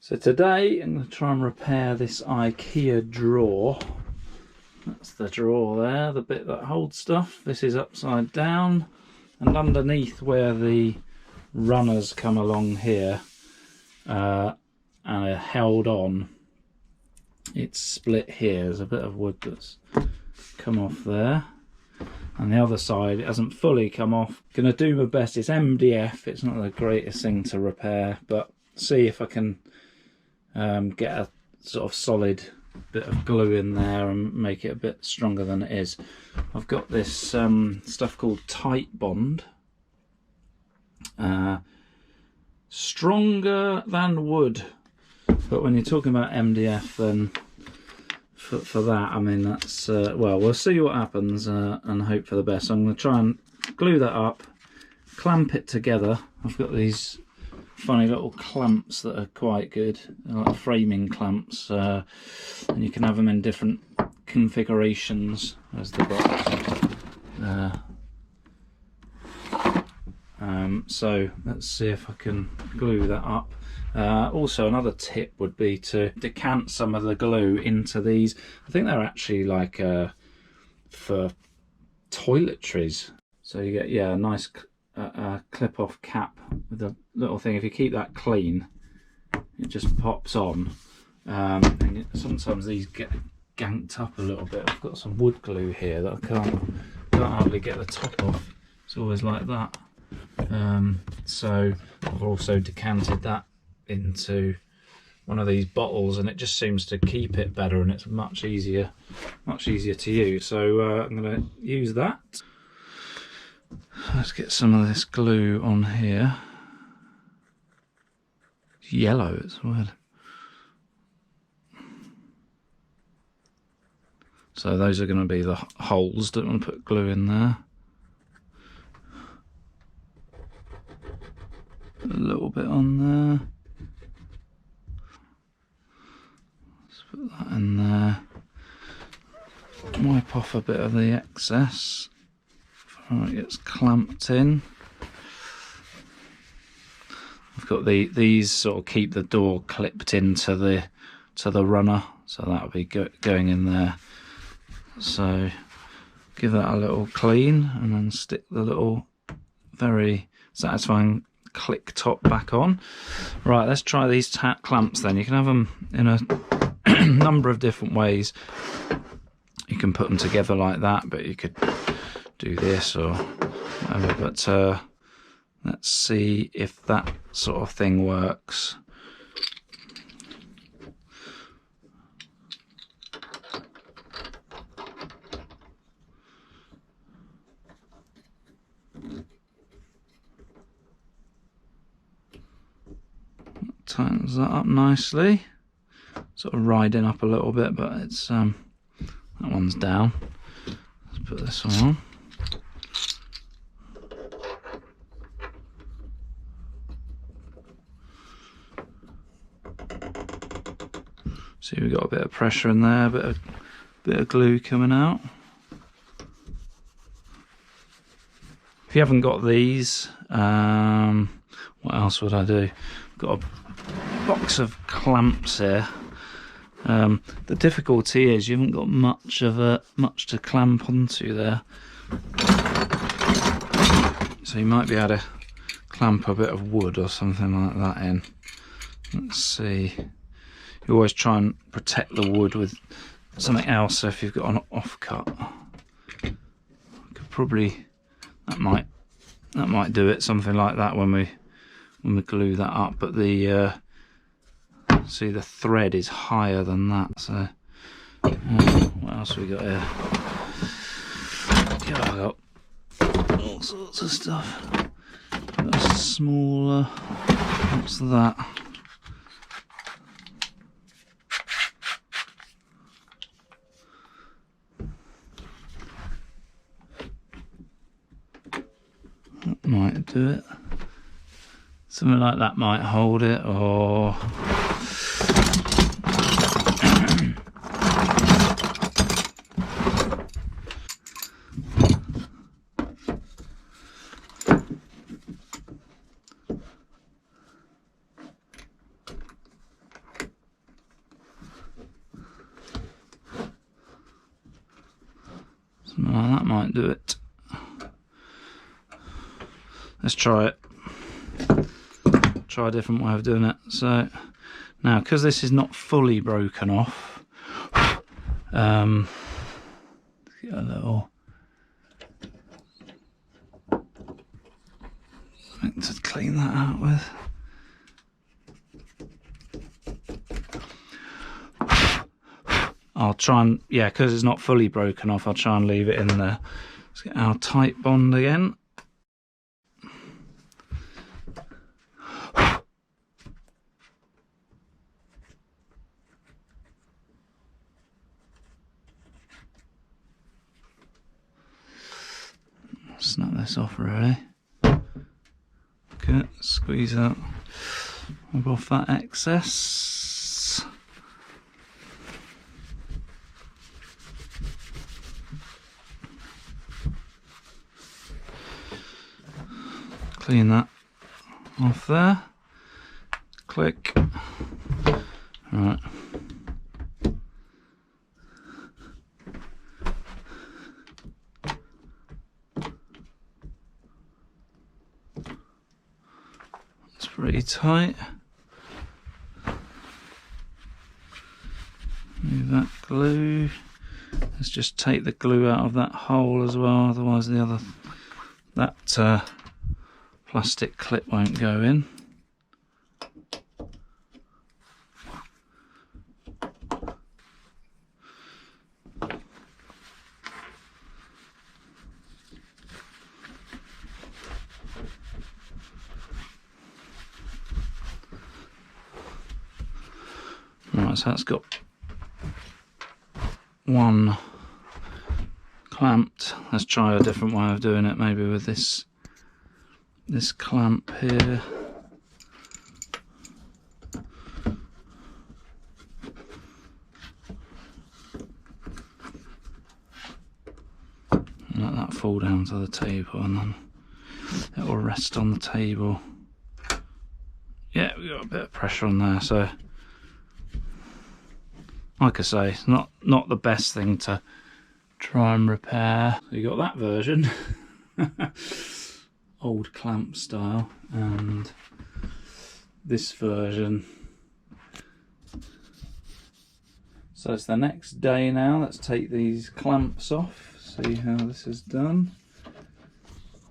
So today I'm going to try and repair this Ikea drawer. That's the drawer there, the bit that holds stuff. This is upside down, and underneath where the runners come along here and are held on, it's split here. There's a bit of wood that's come off there, and the other side it hasn't fully come off. Gonna do my best. It's MDF, it's not the greatest thing to repair, but see if I can get a sort of solid bit of glue in there and make it a bit stronger than it is. I've got this stuff called Tight Bond. Stronger than wood, but when you're talking about MDF, then for that, I mean, that's well, we'll see what happens and hope for the best. So I'm going to try and glue that up, clamp it together. I've got these funny little clamps that are quite good, like framing clamps, and you can have them in different configurations. There's the box. So let's see if I can glue that up. Also, another tip would be to decant some of the glue into these. I think they're actually like for toiletries. So you get, yeah, a nice clip-off cap with a little thing. If you keep that clean, it just pops on. And sometimes these get ganked up a little bit. I've got some wood glue here that I can't hardly get the top off. It's always like that. So I've also decanted that into one of these bottles, and it just seems to keep it better, and it's much easier to use. So I'm going to use that. Let's get some of this glue on here. It's yellow, it's weird. So those are going to be the holes. Don't want to put glue in there. A little bit on there. Let's put that in there. Wipe off a bit of the excess before it gets clamped in. I've got these sort of keep the door clipped into the runner, so that'll be going in there. So give that a little clean, and then stick the little very satisfying click top back on. Right, let's try these clamps then. You can have them in a number of different ways. You can put them together like that, but you could do this or whatever. But let's see if that sort of thing works. Tightens that up nicely, sort of riding up a little bit, but it's that one's down. Let's put this one on. See, we've got a bit of pressure in there, a bit of glue coming out. If you haven't got these, what else would I do? I've got a box of clamps here. The difficulty is you haven't got much to clamp onto there, so you might be able to clamp a bit of wood or something like that in. Let's see. You always try and protect the wood with something else. So if you've got an offcut, could probably that might do it. Something like that when we glue that up. But the see, the thread is higher than that. So what else have we got here? Yeah, I got all sorts of stuff. Got a smaller. What's that? That might do it. Something like that might hold it, or might do it. Let's try it. Try a different way of doing it. So now, because this is not fully broken off, get a little something to clean that out with. I'll try and, yeah, because it's not fully broken off, I'll try and leave it in there. Let's get our tight bond again. Snap this off really. Okay, squeeze out, rub off that excess. Clean that off there. Click. Right. It's pretty tight. Move that glue. Let's just take the glue out of that hole as well, otherwise that plastic clip won't go in. Right, so that's got one clamped. Let's try a different way of doing it, maybe with this clamp here. Let that fall down to the table and then it will rest on the table. Yeah, we've got a bit of pressure on there, so like I say, it's not the best thing to try and repair. So you got that version. Old clamp style, and this version. So it's the next day now. Let's take these clamps off, see how this is done.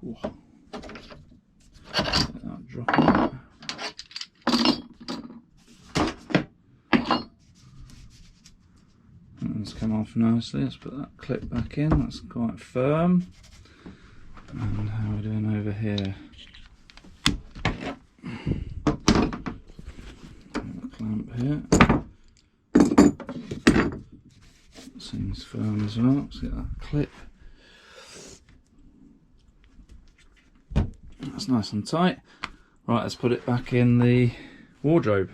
Ooh. Let that drop out. That's come off nicely. Let's put that clip back in. That's quite firm. And how are we doing over here? Clamp here. Seems firm as well. Let's get that clip. That's nice and tight. Right, let's put it back in the wardrobe.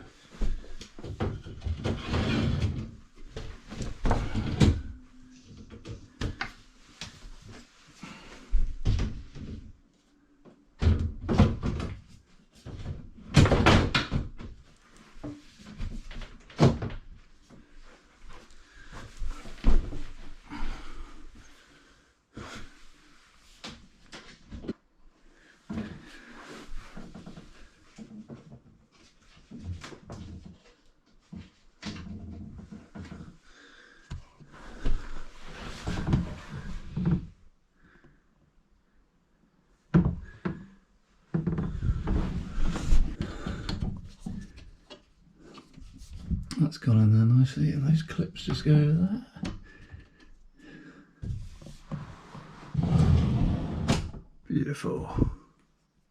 That's gone in there nicely, and those clips just go over there. Beautiful.